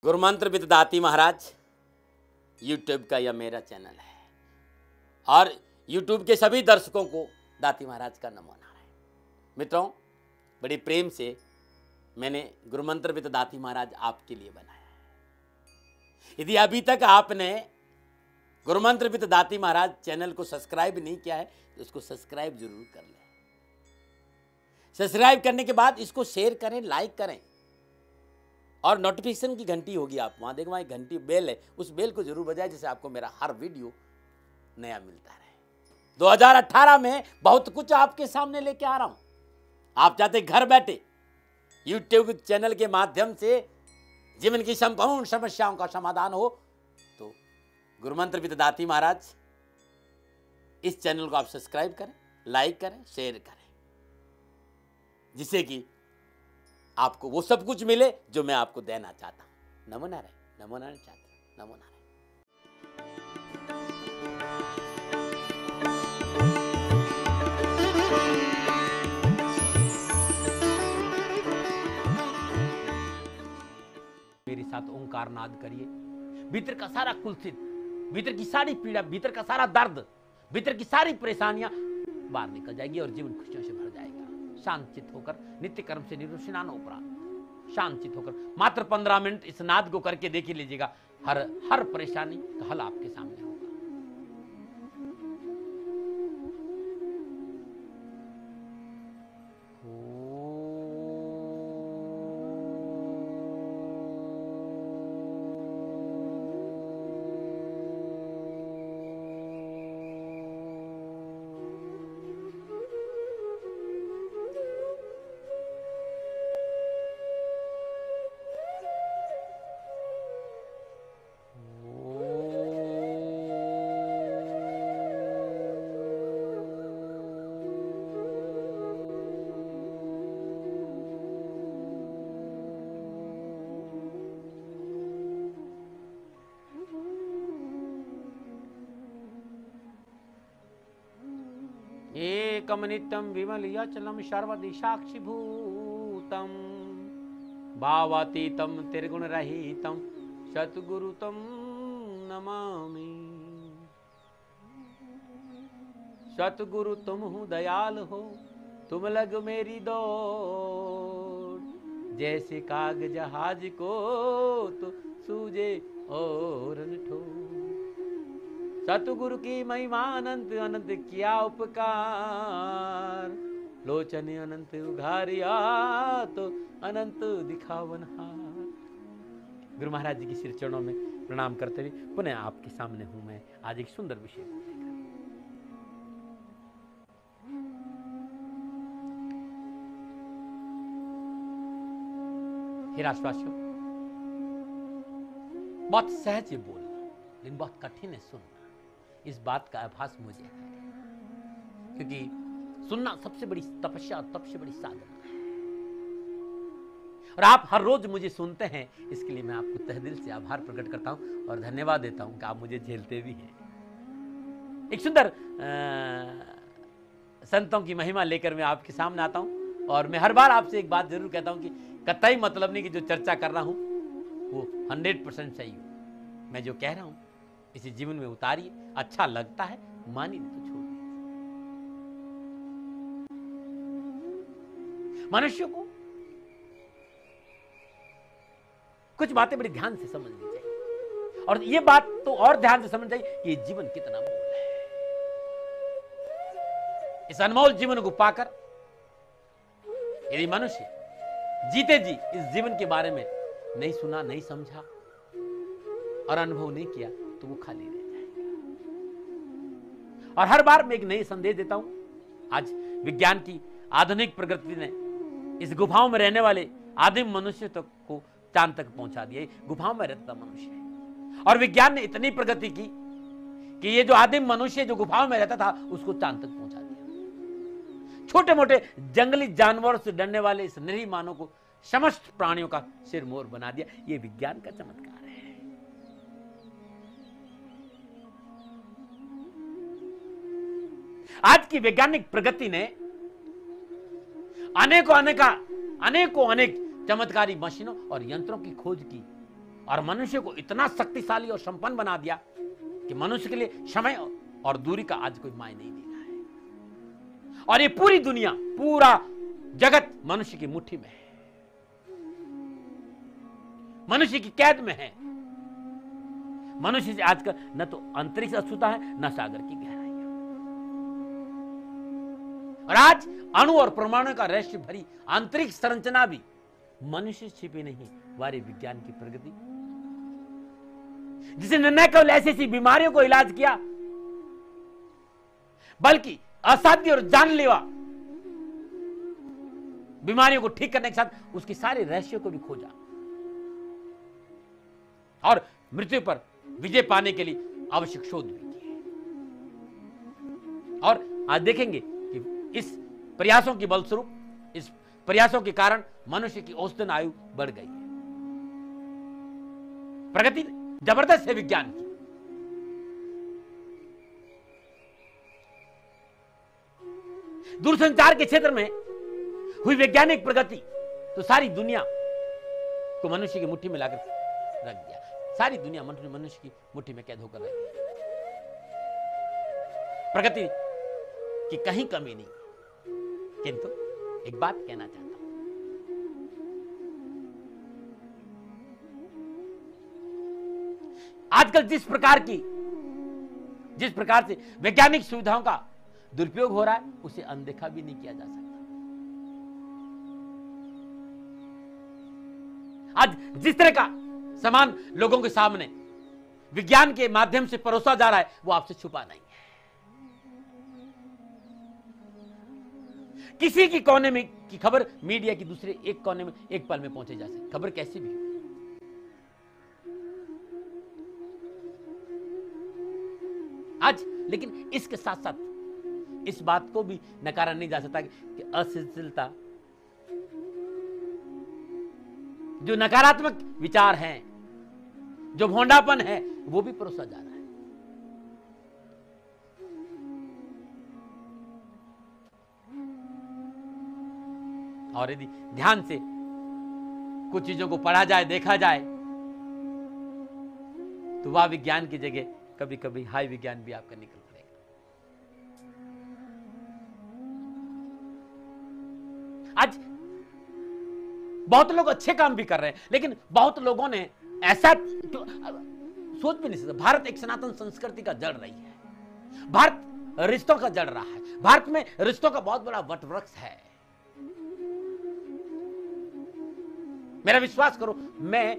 गुरु मंत्र with Dati Maharaj YouTube का यह मेरा चैनल है और यूट्यूब के सभी दर्शकों को दाती महाराज का नमो नारायण। मित्रों, बड़ी प्रेम से मैंने गुरु मंत्र विद दाती महाराज आपके लिए बनाया है। यदि अभी तक आपने गुरु मंत्र विद दाती महाराज चैनल को सब्सक्राइब नहीं किया है तो उसको सब्सक्राइब जरूर कर लें। सब्सक्राइब करने के बाद इसको शेयर करें, लाइक करें और नोटिफिकेशन की घंटी होगी, आप वहां देखो, वहां एक घंटी बेल है, उस बेल को जरूर बजाएं जिससे आपको मेरा हर वीडियो नया मिलता रहे। 2018 में बहुत कुछ आपके सामने लेके आ रहा हूं। आप चाहते घर बैठे यूट्यूब चैनल के माध्यम से जीवन की संपूर्ण समस्याओं का समाधान हो तो गुरु मंत्र विद दाती महाराज इस चैनल को आप सब्सक्राइब करें, लाइक करें, शेयर करें, जिससे कि आपको वो सब कुछ मिले जो मैं आपको देना चाहता हूं। नमो नारायण, नमो नारायण चाहता, नमो नारायण। मेरे साथ ओंकार नाद करिए। भीतर का सारा कुलसित, भीतर की सारी पीड़ा, भीतर का सारा दर्द, भीतर की सारी परेशानियां बाहर निकल जाएगी और जीवन खुशियों से भर जाएगा। शांतचित होकर नित्य कर्म से निरुष्णान उपरांत शांतचित होकर मात्र 15 मिनट इस नाद को करके देख लीजिएगा। हर परेशानी का हल आपके सामने होगा। एकम नित्यम विमलयचलम सर्वदि साक्षिभूतम भावातीतम त्रिगुण रहितम सतगुरुतम नमामि। सतगुरु तुम हो, दयाल हो, तुम लग मेरी दौड़, जैसे कागज जहाज को तो सूझे और न ठोर। सतगुरु की महिमा अनंत अनंत किया उपकार, लोचन अनंत उघारिया तो अनंत दिखावनहार। गुरु महाराज जी की सिर चरणों में प्रणाम करते हुए पुनः आपके सामने हूं मैं आज एक सुंदर विषय को लेकर। हे राष्ट्रवासियों, बहुत सहज है बोलना लेकिन बहुत कठिन है सुनना। इस बात का आभास मुझे है क्योंकि सुनना सबसे बड़ी तपस्या और सबसे बड़ी साधना है और आप हर रोज मुझे सुनते हैं, इसके लिए मैं आपको तहे दिल से आभार प्रकट करता हूं और धन्यवाद देता हूं कि आप मुझे झेलते भी हैं। एक सुंदर संतों की महिमा लेकर मैं आपके सामने आता हूं और मैं हर बार आपसे एक बात जरूर कहता हूं कि कतई मतलब नहीं कि जो चर्चा कर रहा हूं वो 100% सही हो। मैं जो कह रहा हूं इसे जीवन में उतारिए, अच्छा लगता है मानिए तो छोड़ दीजिए। मनुष्य को कुछ बातें बड़ी ध्यान से समझनी चाहिए और ये बात तो और ध्यान से समझनी चाहिए कि जीवन कितना अनमोल है। इस अनमोल जीवन को पाकर यदि मनुष्य जीते जी इस जीवन के बारे में नहीं सुना, नहीं समझा और अनुभव नहीं किया तो वो खाली रह जाएगा। और हर बार मैं एक नई संदेश देता हूं। आज विज्ञान की आधुनिक प्रगति ने इस गुफाओं में रहने वाले आदिम मनुष्य तक को चांद तक पहुंचा दिया। गुफाओं में रहता मनुष्य है और विज्ञान ने इतनी प्रगति की कि ये जो आदिम मनुष्य जो गुफाओं में रहता था उसको चांद तक पहुंचा दिया। छोटे मोटे जंगली जानवरों से डरने वाले इस निरीह मानव को समस्त प्राणियों का सिर मोर बना दिया। ये विज्ञान का चमत्कार है। आज की वैज्ञानिक प्रगति ने अनेक चमत्कारी मशीनों और यंत्रों की खोज की और मनुष्य को इतना शक्तिशाली और संपन्न बना दिया कि मनुष्य के लिए समय और दूरी का आज कोई मायने नहीं दे रहा है। और ये पूरी दुनिया, पूरा जगत मनुष्य की मुट्ठी में है, मनुष्य की कैद में है। मनुष्य से आजकल न तो अंतरिक्ष अछूता है, न सागर की गहराई। और आज अणु और परमाणु का रहस्य भरी आंतरिक संरचना भी मनुष्य से छिपी नहीं, वारे विज्ञान की प्रगति, जिसने न केवल ऐसी ऐसी बीमारियों को इलाज किया, बल्कि असाध्य और जानलेवा बीमारियों को ठीक करने के साथ उसके सारे रहस्यों को भी खोजा और मृत्यु पर विजय पाने के लिए आवश्यक शोध भी किए। और आज देखेंगे कि इस प्रयासों के बलस्वरूप, इस प्रयासों के कारण मनुष्य की औसतन आयु बढ़ गई है। प्रगति जबरदस्त है विज्ञान की। दूरसंचार के क्षेत्र में हुई वैज्ञानिक प्रगति तो सारी दुनिया को मनुष्य की मुट्ठी में लाकर रख दिया। सारी दुनिया मनुष्य की मुट्ठी में कैद होकर रह गई। प्रगति की कहीं कमी नहीं, किंतु एक बात कहना चाहता हूं, आजकल जिस प्रकार से वैज्ञानिक सुविधाओं का दुरुपयोग हो रहा है, उसे अनदेखा भी नहीं किया जा सकता। आज जिस तरह का सामान लोगों के सामने विज्ञान के माध्यम से परोसा जा रहा है, वो आपसे छुपा नहीं है। किसी की कोने में की खबर मीडिया की दूसरे एक कोने में एक पल में पहुंचे जा सकती, खबर कैसी भी हो। आज लेकिन इसके साथ साथ इस बात को भी नकारा नहीं जा सकता कि अशिष्टता, जो नकारात्मक विचार हैं, जो भोंडापन है, वो भी परोसा जा रहा है। और यदि ध्यान से कुछ चीजों को पढ़ा जाए, देखा जाए, तो वह विज्ञान की जगह कभी कभी हाई विज्ञान भी आपका निकल पड़ेगा। आज बहुत लोग अच्छे काम भी कर रहे हैं, लेकिन बहुत लोगों ने ऐसा सोच भी नहीं सकता। भारत एक सनातन संस्कृति का जड़ रही है, भारत रिश्तों का जड़ रहा है, भारत में रिश्तों का बहुत बड़ा वटवृक्ष है। मेरा विश्वास करो, मैं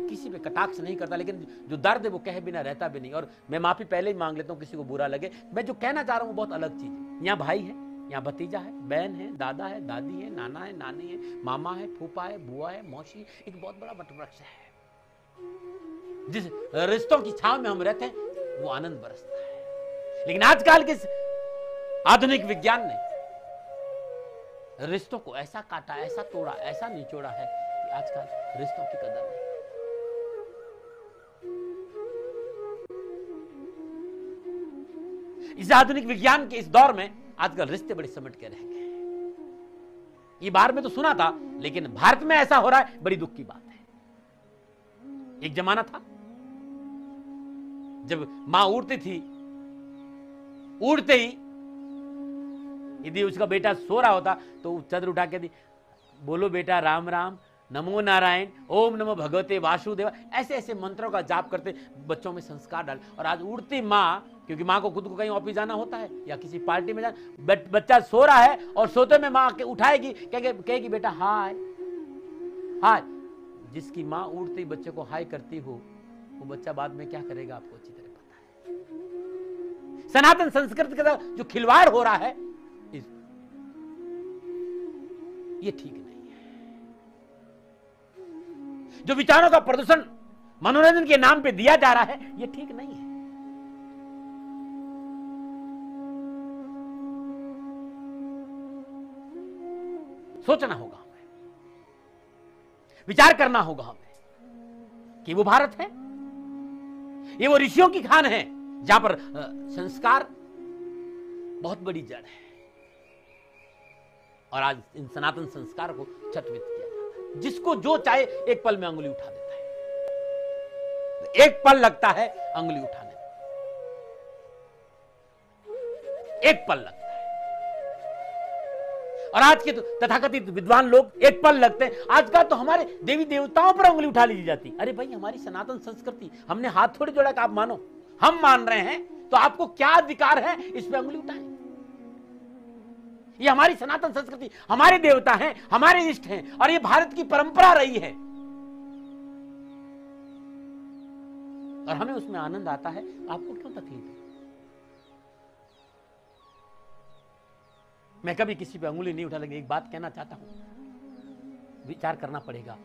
किसी पे कटाक्ष नहीं करता, लेकिन जो दर्द है वो कहे बिना रहता भी नहीं। और मैं माफी पहले ही मांग लेता हूं किसी को बुरा लगे। मैं जो कहना चाह रहा हूं बहुत अलग चीज है। यहाँ भाई है, यहाँ भतीजा है, बहन है, दादा है, दादी है, नाना है, नानी है, मामा है, फूफा है, बुआ है, मौसी, एक बहुत बड़ा वटवृक्ष है। जिस रिश्तों की छाव में हम रहते हैं, वो आनंद बरसता है। लेकिन आजकल के आधुनिक विज्ञान ने रिश्तों को ऐसा काटा, ऐसा तोड़ा, ऐसा निचोड़ा है कि आजकल रिश्तों की कदर नहीं। इस आधुनिक विज्ञान के इस दौर में आजकल रिश्ते बड़े समट के रह गए। ये बाहर में तो सुना था, लेकिन भारत में ऐसा हो रहा है, बड़ी दुख की बात है। एक जमाना था जब मां उड़ती थी, उड़ते ही यदि उसका बेटा सो रहा होता तो चंद्र उठा के दी, बोलो बेटा राम राम, नमो नारायण, ओम नमो भगवते वासुदेव, ऐसे ऐसे मंत्रों का जाप करते बच्चों में संस्कार डाल। और आज उड़ती माँ, क्योंकि माँ को खुद को कहीं ऑफिस जाना होता है या किसी पार्टी में जाना, बच्चा सो रहा है और सोते में माँ के उठाएगी, कहेगी बेटा हाय हाय। जिसकी माँ उड़ते ही बच्चे को हाय करती हो, वो बच्चा बाद में क्या करेगा आपको अच्छी तरह पता है। सनातन संस्कृति के साथ जो खिलवाड़ हो रहा है, ये ठीक नहीं है। जो विचारों का प्रदूषण मनोरंजन के नाम पे दिया जा रहा है, ये ठीक नहीं है। सोचना होगा हमें, विचार करना होगा हमें कि वो भारत है, ये वो ऋषियों की खान है जहां पर संस्कार बहुत बड़ी जड़ है। और आज इन सनातन संस्कार को छटवित किया जाता है। जिसको जो चाहे एक पल में अंगुली उठा देता है। एक पल लगता है अंगुली उठाने में, एक पल लगता है। और आज के तो तथाकथित विद्वान लोग एक पल लगते हैं। आजकल तो हमारे देवी देवताओं पर उंगली उठा ली जाती। अरे भाई, हमारी सनातन संस्कृति, हमने हाथ थोड़ी जोड़ा कि आप मानो, हम मान रहे हैं, तो आपको क्या अधिकार है इस पे उंगली उठाएं? ये हमारी सनातन संस्कृति, हमारे देवता हैं, हमारे इष्ट हैं, और ये भारत की परंपरा रही है, और हमें उसमें आनंद आता है। आपको क्यों तकलीफ है? मैं कभी किसी पे अंगुली नहीं उठा, लेकिन एक बात कहना चाहता हूं, विचार करना पड़ेगा।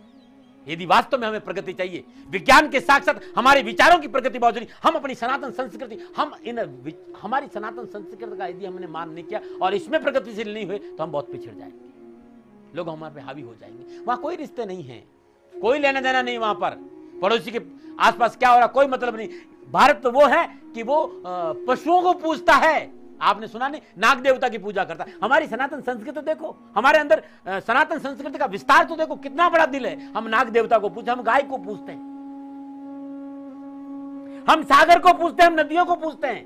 यदि वास्तव में हमें प्रगति चाहिए, विज्ञान के साथ साथ हमारे विचारों की प्रगति बहुत जरूरी। हम अपनी सनातन संस्कृति, हमारी सनातन संस्कृति का यदि हमने मान नहीं किया और इसमें प्रगतिशील नहीं हुए, तो हम बहुत पिछड़ जाएंगे, लोग हमारे पे हावी हो जाएंगे। वहां कोई रिश्ते नहीं है, कोई लेना देना नहीं, वहां पर पड़ोसी के आसपास क्या हो रहा कोई मतलब नहीं। भारत तो वो है कि वो पशुओं को पूजता है। आपने सुना नहीं, नाग देवता की पूजा करता है। हमारी सनातन संस्कृति देखो, हमारे अंदर सनातन संस्कृति का विस्तार तो देखो, कितना बड़ा दिल है। हम नाग देवता को पूजते, हम गाय को पूजते हैं, हम सागर को पूजते हैं, हम नदियों को पूजते हैं,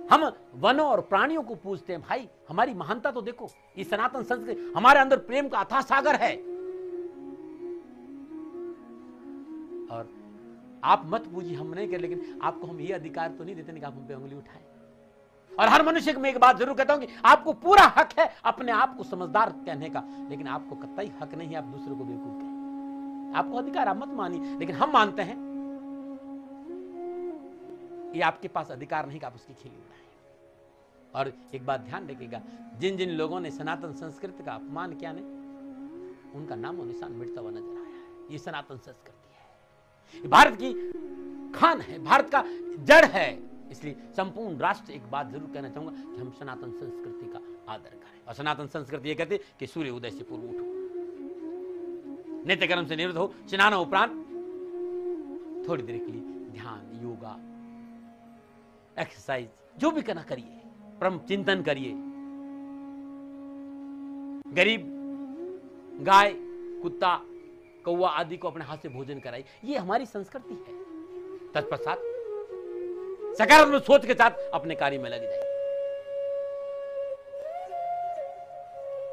हम वनों और प्राणियों को पूजते हैं। भाई, हमारी महानता तो देखो, ये सनातन संस्कृति, हमारे अंदर प्रेम का अथाह सागर है। और आप मत पूजिए, हम नहीं कर, लेकिन आपको हम ये अधिकार तो नहीं देते कि आप हम पे उंगली उठाएं। और हर मनुष्य को मैं एक बात जरूर कहता हूं कि आपको पूरा हक है अपने आप को समझदार कहने का, लेकिन आपको कतई हक नहीं है आप दूसरों को बेवकूफ कहें। आपको अधिकार, आप मत मानिए, लेकिन हम मानते हैं ये आपके पास अधिकार नहीं कि आप उसकी खिल्ली उड़ाएं। और एक बात ध्यान रखिएगा, जिन जिन लोगों ने सनातन संस्कृति का अपमान किया, उनका नाम और निशान मिटता हुआ नजर आया है। ये सनातन संस्कृति है, भारत की खान है, भारत का जड़ है। इसलिए संपूर्ण राष्ट्र एक बात जरूर कहना चाहूंगा कि हम सनातन संस्कृति का आदर करें। और सनातन संस्कृति ये कहती है कि सूर्य उदय से पूर्व उठो, नित्य कर्म से निवृत्त हो, स्नान उपरांत थोड़ी देर के लिए ध्यान, योगा, एक्सरसाइज जो भी करना करिए, परम चिंतन करिए। गरीब गाय, कुत्ता, कौवा आदि को अपने हाथ से भोजन कराइए। ये हमारी संस्कृति है। तत्पश्चात सकारात्मक सोच के साथ अपने कार्य में लग जाइए।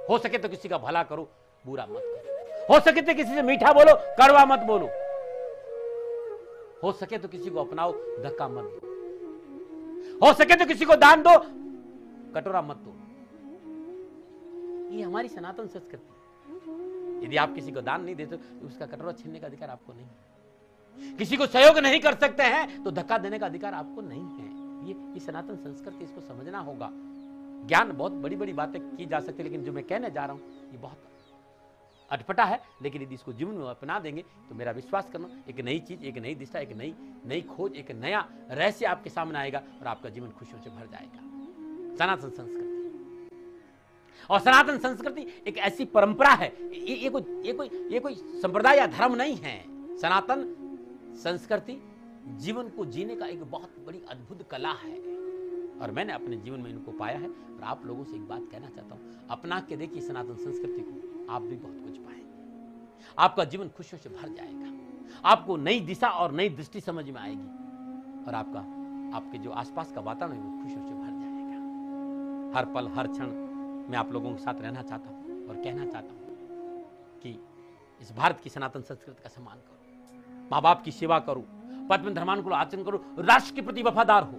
हो सके तो किसी का भला करो, बुरा मत करो। हो सके तो किसी से मीठा बोलो, कड़वा मत बोलो। हो सके तो किसी को अपनाओ, धक्का मत दो। हो सके तो किसी को दान दो, कटोरा मत दो। ये हमारी सनातन संस्कृति। यदि आप किसी को दान नहीं देते तो उसका कटोरा छीनने का अधिकार आपको नहीं है। किसी को सहयोग नहीं कर सकते हैं तो धक्का देने का अधिकार आपको नहीं है। ये सनातन संस्कृति, इसको समझना होगा। ज्ञान बहुत बड़ी बड़ी बातें की जा सकती है, लेकिन जो मैं कहने जा रहा हूं ये बहुत अटपटा है, लेकिन यदि इसको जीवन में अपना देंगे तो मेरा विश्वास करना, एक नई चीज, एक नई दिशा, एक नई खोज, एक नया रहस्य आपके सामने आएगा और आपका जीवन खुशियों से भर जाएगा। सनातन संस्कृति, और सनातन संस्कृति एक ऐसी परंपरा है, ये कोई संप्रदाय या धर्म नहीं है। सनातन संस्कृति जीवन को जीने का एक बहुत बड़ी अद्भुत कला है, और मैंने अपने जीवन में इनको पाया है। और आप लोगों से एक बात कहना चाहता हूं, अपना के देखिए सनातन संस्कृति को, आप भी बहुत कुछ पाएंगे। आपका जीवन खुशियों से भर जाएगा, आपको नई दिशा और नई दृष्टि समझ में आएगी, और आपके जो आसपास का वातावरण है वो खुशियों से भर जाएगा। हर पल हर क्षण मैं आप लोगों के साथ रहना चाहता हूं और कहना चाहता हूं कि इस भारत की सनातन संस्कृति का सम्मान करो, माँ बाप की सेवा करो, पद्म धर्मानुकूल आचरण करो, राष्ट्र के प्रति वफादार हो।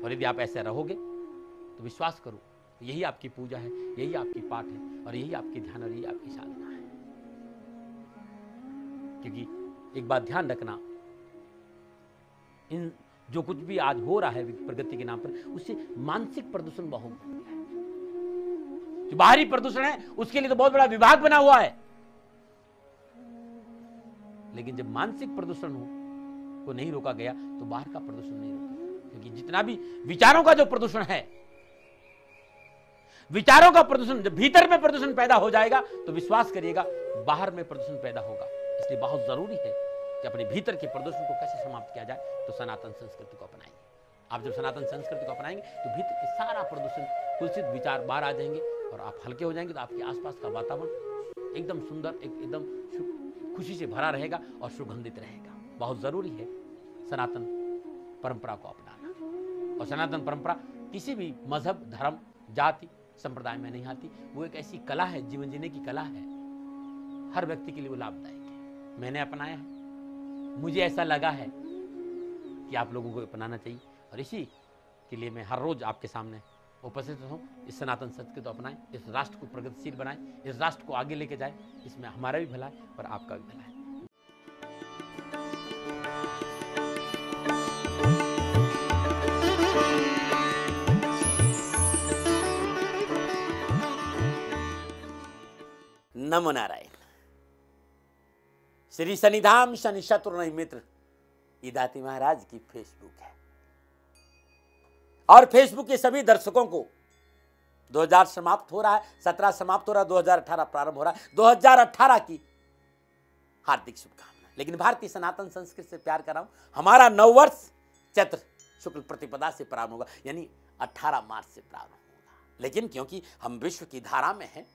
और यदि आप ऐसे रहोगे तो विश्वास करो, यही आपकी पूजा है, यही आपकी पाठ है, और यही आपकी ध्यान और यही आपकी साधना है। क्योंकि एक बात ध्यान रखना, इन जो कुछ भी आज हो रहा है प्रगति के नाम पर, उससे मानसिक प्रदूषण बहुत हो गया है। जो बाहरी प्रदूषण है उसके लिए तो बहुत बड़ा विभाग बना हुआ है, लेकिन जब मानसिक प्रदूषण को नहीं रोका गया तो बाहर का प्रदूषण नहीं रोका। क्योंकि जितना भी विचारों का जो प्रदूषण है, विचारों का प्रदूषण, जब भीतर में प्रदूषण पैदा हो जाएगा तो विश्वास करिएगा बाहर में प्रदूषण पैदा होगा। इसलिए बहुत जरूरी है कि अपने भीतर के प्रदूषण को कैसे समाप्त किया जाए, तो सनातन संस्कृति को अपनाएंगे। आप जब सनातन संस्कृति को अपनाएंगे तो भीतर के सारा प्रदूषण, कुलसित विचार बाहर आ जाएंगे और आप हल्के हो जाएंगे। तो आपके आसपास का वातावरण एकदम सुंदर, एकदम खुशी से भरा रहेगा और सुगंधित रहेगा। बहुत ज़रूरी है सनातन परंपरा को अपनाना। और सनातन परंपरा किसी भी मजहब, धर्म, जाति, संप्रदाय में नहीं आती। वो एक ऐसी कला है, जीवन जीने की कला है, हर व्यक्ति के लिए वो लाभदायक है। मैंने अपनाया है, मुझे ऐसा लगा है कि आप लोगों को अपनाना चाहिए, और इसी के लिए मैं हर रोज आपके सामने उपस्थित हूँ। इस सनातन संस्कृति को अपनाएं, इस राष्ट्र को प्रगतिशील बनाएं, इस राष्ट्र को आगे लेके जाएं। इसमें हमारा भी भला है और आपका भी भला है। नमो नारायण। श्री शनिधाम शनि शत्रु मित्र, ये दाती महाराज की फेसबुक है। और फेसबुक के सभी दर्शकों को 2000 समाप्त हो रहा है, 17 समाप्त हो रहा है, 2018 प्रारंभ हो रहा है, 2018 की हार्दिक शुभकामनाएं। लेकिन भारतीय सनातन संस्कृति से प्यार कर रहा हूं। हमारा नववर्ष चैत्र शुक्ल प्रतिपदा से प्रारंभ होगा, यानी 18 मार्च से प्रारंभ होगा। लेकिन क्योंकि हम विश्व की धारा में हैं,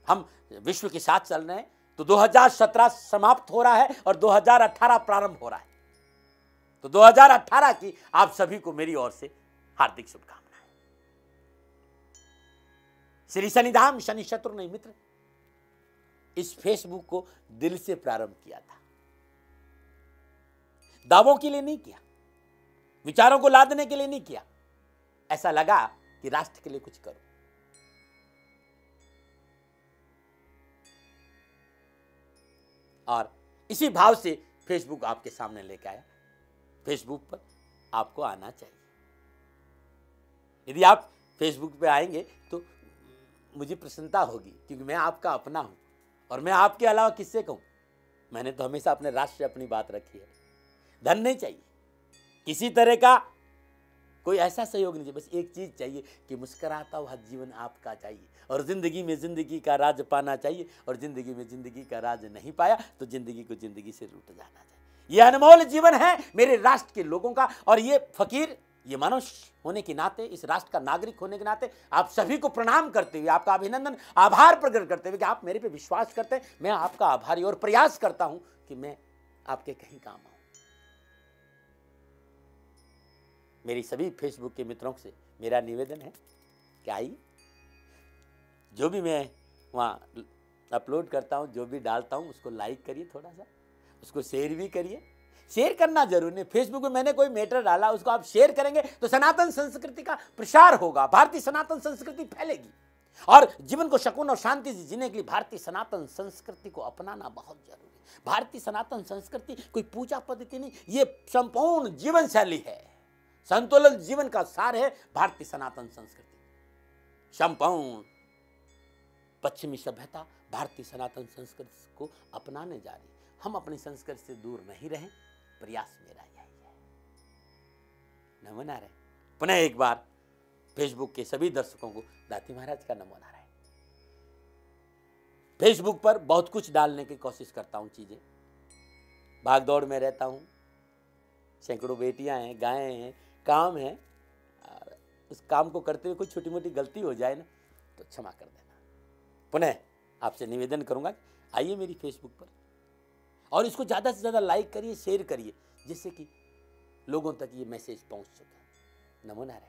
हम विश्व के साथ चल रहे हैं, तो 2017 समाप्त हो रहा है और 2018 प्रारंभ हो रहा है। तो 2018 की आप सभी को मेरी ओर से हार्दिक शुभकामनाएं। श्री शनिधाम शनि शत्रु मित्र, इस फेसबुक को दिल से प्रारंभ किया था, दावों के लिए नहीं किया, विचारों को लादने के लिए नहीं किया। ऐसा लगा कि राष्ट्र के लिए कुछ करो। और इसी भाव से फेसबुक आपके सामने लेकर आया। फेसबुक पर आपको आना चाहिए। यदि आप फेसबुक पे आएंगे तो मुझे प्रसन्नता होगी, क्योंकि मैं आपका अपना हूं और मैं आपके अलावा किससे कहूं। मैंने तो हमेशा अपने राष्ट्र से अपनी बात रखी है। धन नहीं चाहिए, किसी तरह का कोई ऐसा सहयोग नहीं चाहिए, बस एक चीज चाहिए कि मुस्कुराता हुआ जीवन आपका चाहिए, और जिंदगी में जिंदगी का राज पाना चाहिए। और जिंदगी में जिंदगी का राज नहीं पाया तो जिंदगी को जिंदगी से रूठ जाना चाहिए। यह अनमोल जीवन है मेरे राष्ट्र के लोगों का। और ये फकीर, ये मनुष्य होने के नाते, इस राष्ट्र का नागरिक होने के नाते आप सभी को प्रणाम करते हुए, आपका अभिनंदन, आभार प्रकट करते हुए कि आप मेरे पे विश्वास करते हैं, मैं आपका आभारी और प्रयास करता हूं कि मैं आपके कहीं काम आऊं। मेरी सभी फेसबुक के मित्रों से मेरा निवेदन है कि आइए, जो भी मैं वहाँ अपलोड करता हूँ, जो भी डालता हूँ, उसको लाइक करिए, थोड़ा सा उसको शेयर भी करिए। शेयर करना जरूरी है। फेसबुक में मैंने कोई मैटर डाला, उसको आप शेयर करेंगे तो सनातन संस्कृति का प्रसार होगा, भारतीय सनातन संस्कृति फैलेगी। और जीवन को सुकून और शांति से जीने के लिए भारतीय सनातन संस्कृति को अपनाना बहुत जरूरी है। भारतीय सनातन संस्कृति कोई पूजा पद्धति नहीं, ये संपूर्ण जीवन शैली है, संतुलित जीवन का सार है भारतीय सनातन संस्कृति। संपूर्ण पश्चिमी सभ्यता भारतीय सनातन संस्कृति को अपनाने जा रही। हम अपनी संस्कृति से दूर नहीं रहें, प्रयास मेरा यही है। नमो नारायण। पुनः एक बार फेसबुक के सभी दर्शकों को दाती महाराज का नमो नारायण। फेसबुक पर बहुत कुछ डालने की कोशिश करता हूं, चीजें, भाग दौड़ में रहता हूं, सैकड़ों बेटियां हैं, गायें हैं, काम है। और उस काम को करते हुए कोई छोटी मोटी गलती हो जाए ना तो क्षमा कर देना। पुनः आपसे निवेदन करूंगा, आइए मेरी फेसबुक पर और इसको ज़्यादा से ज़्यादा लाइक करिए, शेयर करिए, जिससे कि लोगों तक ये मैसेज पहुंच सके। नमो नारायण।